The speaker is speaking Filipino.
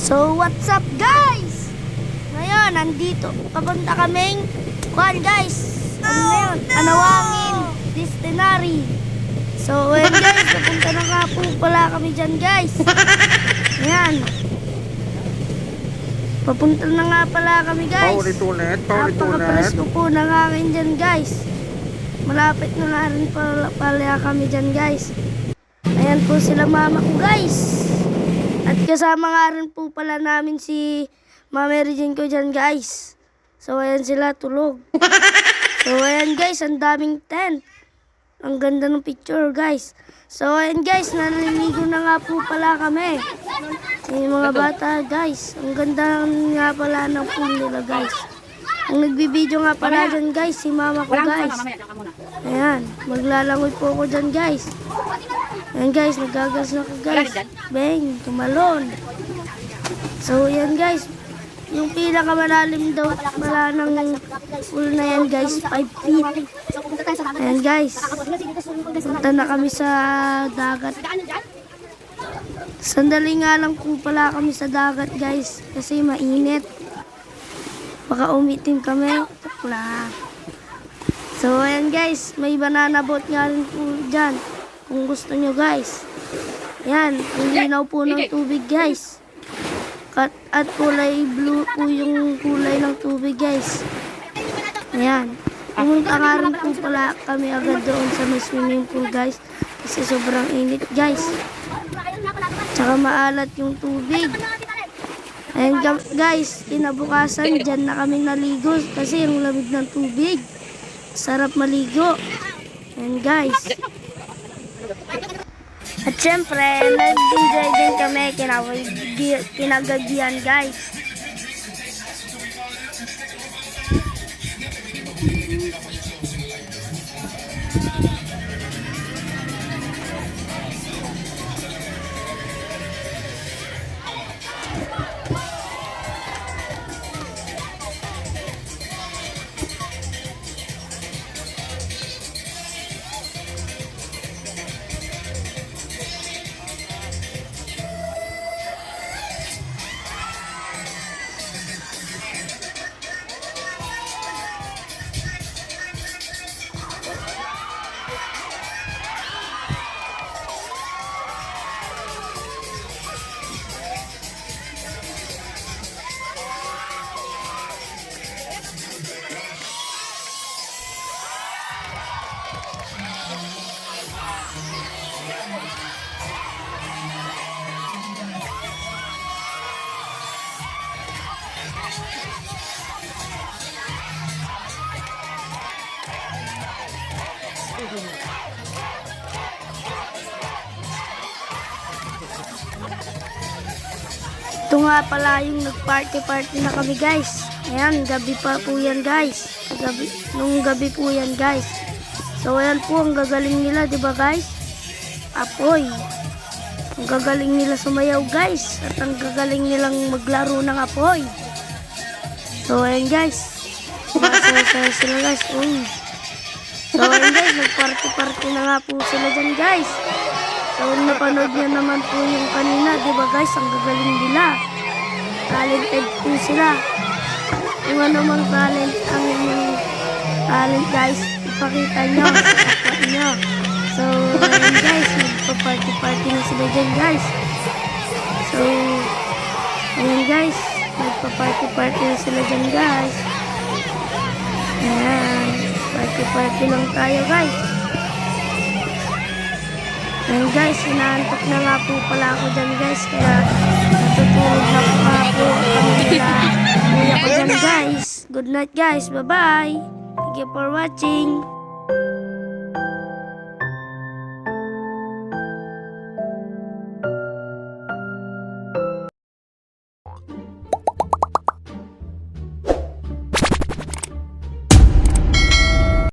So, what's up guys? Ngayon, nandito. Papunta kaming guys. Ano na yun? Anawangin Destinary. So, ayan guys. Papunta na nga po pala kami dyan guys. Ayan. Papunta na nga pala kami guys. Paulit-ulit. Napakapalas ko po nangangin dyan guys. Malapit na nga rin pala kami dyan guys. Ayan po sila mama ko guys. At kasama nga rin po pala namin si Mama Regine ko dyan guys. So ayan sila tulog. So ayan guys, ang daming tent. Ang ganda ng picture guys. So ayan guys, naliligo na nga po pala kami. Yung mga bata guys, ang ganda nga pala ng pool nila guys. Ang nagbibideo nga pala dyan guys, si mama ko guys. Ayan, maglalangoy po ako dyan guys. Ayan guys, nagagas na ko guys. Bang, tumalon. So yan guys, yung pinakamalalim daw pala ng pool na yan guys, 5 feet. Ayan guys, punta na kami sa dagat. Sandali nga lang po pala kami sa dagat guys, kasi mainit. Baka umitim kami. Wala. So ayan guys, may banana boat nga rin po dyan. Kung gusto nyo guys. Yan, ang linaw po ng tubig guys. At kulay blue po yung kulay ng tubig guys. Ayan. Pumunta nga rin po pala kami agad doon sa may swimming pool guys. Kasi sobrang init guys. Tsaka maalat yung tubig. Ayan guys, kinabukasan dyan na kami naligo kasi yung lamig ng tubig. Sarap maligo. Ayan guys. At syempre, nag-enjoy din kami, kinagagihan guys. Ito nga pala yung nag-party-party na kami guys. Ayan, gabi pa po yan guys. Nung gabi po yan guys. So ayan po, ang gagaling nila, di ba guys? Apoy. Ang gagaling nila sumayaw guys. At ang gagaling nilang maglaro ng apoy. So ayan guys. Masaya sila guys. Uy. So ayan guys, nag-party-party na nga po sila dyan guys. So napanood nyo naman po yung kanina, di ba guys? Ang gagaling nila. Talented po sila. Kung ano mang talent ang inyong talent guys, ipakita nyo sa kapwa nyo. So ayan guys, nagpa-party-party na sila dyan guys. So ayan guys, nagpa-party-party na sila dyan guys. Ayan, party-party lang tayo guys. Ayan guys, inaantok na nga po pala ako dyan guys. Kaya natutulog na po kami nila. Kuya ko dyan guys. Good night guys. Bye-bye. Thank you for watching.